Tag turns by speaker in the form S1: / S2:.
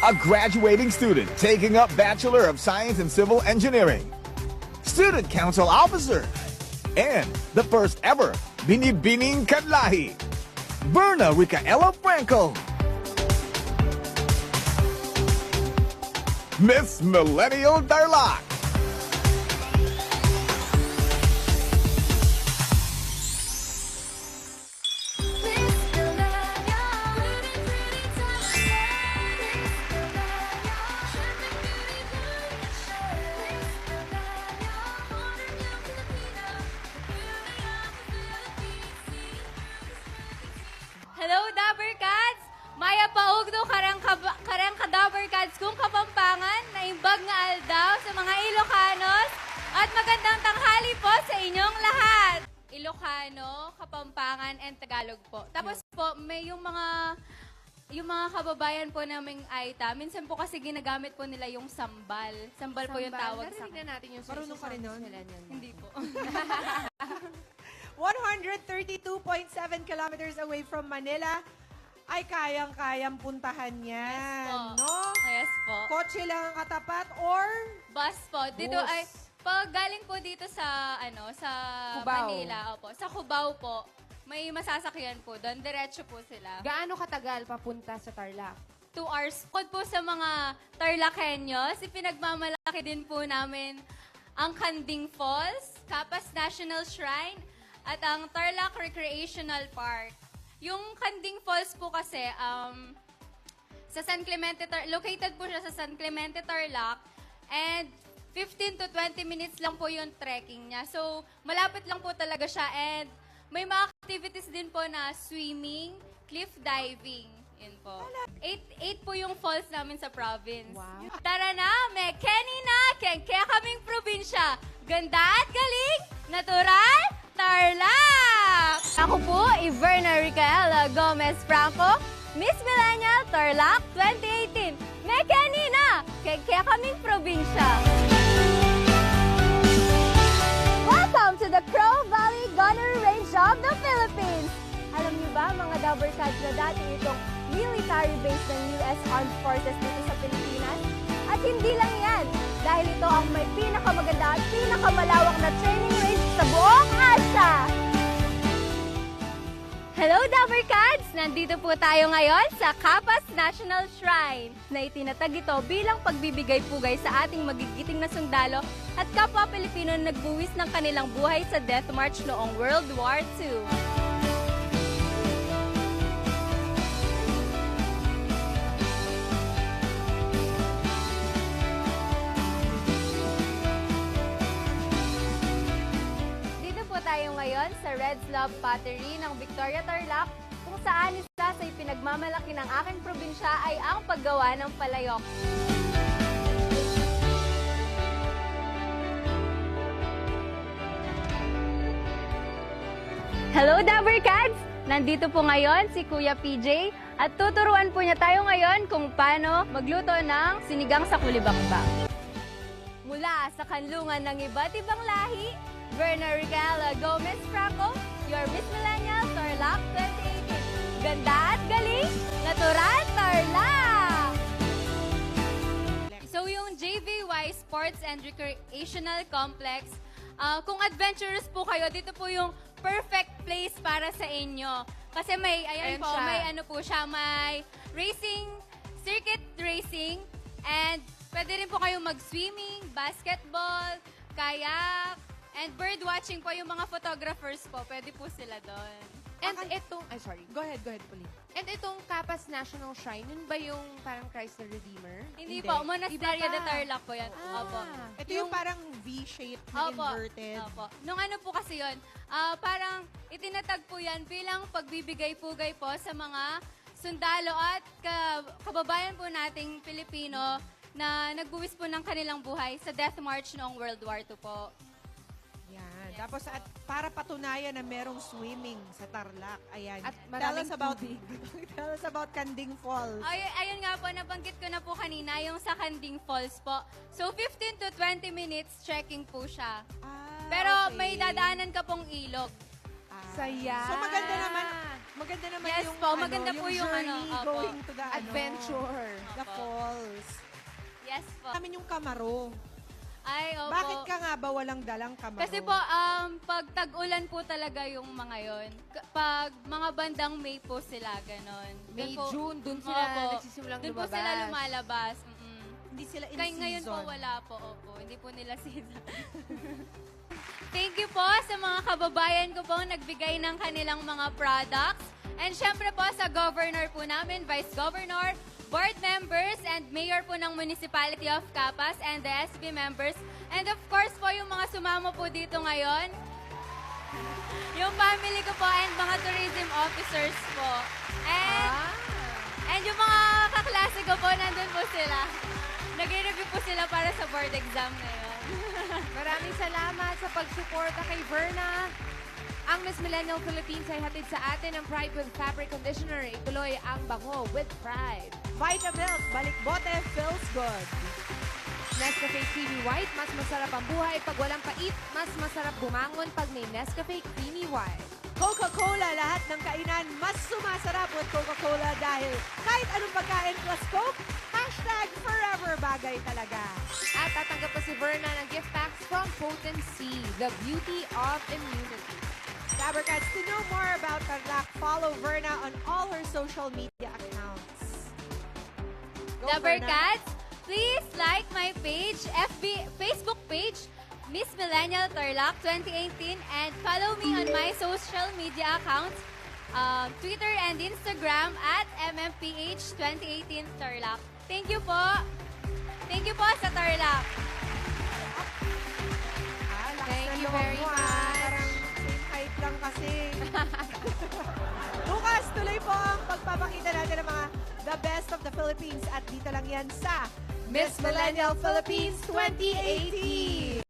S1: a graduating student taking up Bachelor of Science in Civil Engineering, Student Council Officer, and the first ever Binibining Kadlahi, Berna Ricaela Franco. Miss Millennial Tarlac.
S2: Hello, Dabarkads! Maya paugdo karang Dabarkads kung Kapampangan, naimbag nga aldaw sa mga Ilocanos, at magandang tanghali po sa inyong lahat. Ilocano, Kapampangan, and Tagalog po. Tapos po, may yung mga kababayan po naming Aita, minsan po kasi ginagamit po nila yung sambal. Sambal po yung tawag sa
S3: Narinig na natin yung
S4: Marunong ka rin nun?
S2: Hindi po.
S4: 132.7 kilometers away from Manila ay kayang-kayang puntahan yan.
S2: Yes po.
S4: No?
S2: Yes po.
S4: Kotse lang ang katapat or
S2: Bus po. Dito
S4: Bus.
S2: ay, pag galing po dito sa, sa
S4: Cubao.
S2: Manila, opo, sa Cubao po, may masasakyan po doon. Diretso po sila.
S3: Gaano katagal papunta sa Tarlac?
S2: 2 hours. Bukod po sa mga Tarlaceños, ipinagmamalaki din po namin ang Kanding Falls, Capas National Shrine, at ang Tarlac Recreational Park. Yung Kanding Falls po kasi, sa San Clemente, located po siya sa San Clemente, Tarlac, and 15 to 20 minutes lang po yung trekking niya. So, malapit lang po talaga siya, and may mga activities din po na swimming, cliff diving. Yun po. 8 po yung falls namin sa province.
S3: Wow.
S2: Tara na, may Kenny na, kaya kaming probinsya. Ganda at galing, natural, Tarlac! Ako po, Iverna Ricaela Gomez Franco, Miss Millennial Tarlac 2018. May Kenny na, kaya kaming probinsya. Welcome to the Crow Valley Gunnery Range of the Philippines! Alam niyo ba, mga Dabarkads, na dati itong military base ng U.S. Armed Forces dito sa Pilipinas? At hindi lang yan, dahil ito ang may pinakamaganda at pinakamalawak na training range sa buong Asia! Hello, Dabarkads! Nandito po tayo ngayon sa Capas National Shrine na itinatag ito bilang pagbibigay-pugay sa ating magigiting na sundalo at kapwa Pilipino na nagbuwis ng kanilang buhay sa Death March noong World War II. Dito po tayo ngayon sa Red's Love Pottery ng Victoria Tarlac, kung saan isa sa ipinagmamalaki ng aking probinsya ay ang paggawa ng palayok. Hello, Dabarkads! Nandito po ngayon si Kuya PJ at tuturuan po niya tayo ngayon kung paano magluto ng sinigang sa kulibakbak. Mula sa kanlungan ng iba't ibang lahi, Berna Ricaela Gomez Franco, your Miss Millennial Tarlac 2018. Ganda at galing, natural Tarlac! So yung JVY Sports and Recreational Complex, kung adventurous po kayo, dito po yung perfect place para sa inyo. Kasi may, ayan
S3: Ayan
S2: po,
S3: siya.
S2: may ano po siya, may racing, circuit racing, and pwede rin po kayong mag-swimming, basketball, kayak, and bird watching po. Yung mga photographers po, pwede po sila doon.
S3: And itong,
S4: Go ahead, Pauline.
S3: And itong Capas National Shrine, yun ba yung parang Christ the Redeemer?
S2: Hindi po, Monasterio
S3: Iba
S2: de
S3: pa.
S2: Tarlac po yan.
S3: Ah.
S2: Opo.
S4: Ito yung parang V-shape na
S2: Opo.
S4: inverted.
S2: Opo. Nung ano po kasi yun, parang itinatag po yan bilang pagbibigay-pugay po sa mga sundalo at kababayan po nating Pilipino na nagbuwis po ng kanilang buhay sa Death March noong World War II po.
S4: Yan. Tapos at para patunayan na merong swimming sa Tarlac. Ayan.
S3: At
S4: Tell
S3: maraming
S4: us about
S3: tubig.
S4: Tell us about Kanding Falls.
S2: Ayun nga po, nabanggit ko na po kanina yung sa Kanding Falls po. So 15 to 20 minutes trekking po siya. Pero
S4: okay.
S2: may dadaanan ka pong ilog.
S3: Saya.
S4: So maganda naman
S2: Yes
S4: yung
S2: po, maganda po yung
S4: journey
S2: ano, opo.
S4: going to the
S3: Adventure.
S4: the The
S2: Opo.
S4: falls.
S2: Yes po.
S4: Namin yung Kamaro.
S2: Ay, opo.
S4: Bakit ka nga ba walang dalang Kamaro?
S2: Kasi po, pag tag-ulan po talaga yung mga yon. Pag mga bandang May po sila, ganon.
S3: May,
S2: Dun po-
S3: June, dun sila
S2: Opo.
S3: nagsisimulang
S2: Dun po
S3: lumabas.
S2: sila lumalabas.
S4: Hindi sila in
S2: Kaya
S4: season.
S2: ngayon po wala po, opo. Hindi po nila season. Thank you po sa mga kababayan ko po nagbigay ng kanilang mga products. And syempre po sa governor po namin, vice governor, board members, and mayor po ng Municipality of Capas, and the SB members. And of course po yung mga sumama po dito ngayon, yung family ko po and mga tourism officers po. And yung mga kaklase ko po, nandun po sila. Nag-review po sila para sa board exam ngayon.
S3: Maraming salamat sa pagsuporta kay Verna. Ang Miss Millennial Philippines ay hatid sa atin ng Pride with Fabric Conditioner. Ituloy ang bango with pride.
S4: Vitamilk, balik bote, feels good.
S3: Nescafe Creamy White, mas masarap ang buhay pag walang pait. Mas masarap bumangon pag may Nescafe Creamy White.
S4: Coca-Cola, lahat ng kainan mas sumasarap with Coca-Cola dahil kahit anong pagkain plus Coke, #forever bagay talaga.
S3: At tatanggap pa si Verna ng gift packs from Potency, the beauty of immunity.
S4: Dabbercats, to know more about Tarlac, follow Verna on all her social media accounts. Go,
S2: Dabber
S4: Verna.
S2: Cats, please like my page, Facebook page, Miss Millennial Tarlac 2018, and follow me on my social media accounts, Twitter and Instagram at MMPH 2018 Tarlac. Thank you po. Thank you po sa Tarlac.
S4: Lakas
S3: Thank
S4: na
S3: you
S4: loob
S3: very
S4: mo,
S3: much.
S4: Parang same height lang kasi. Bukas, tuloy po ang pagpapakita natin ng mga the best of the Philippines at dito lang yan sa
S3: Miss Millennial Philippines 2018.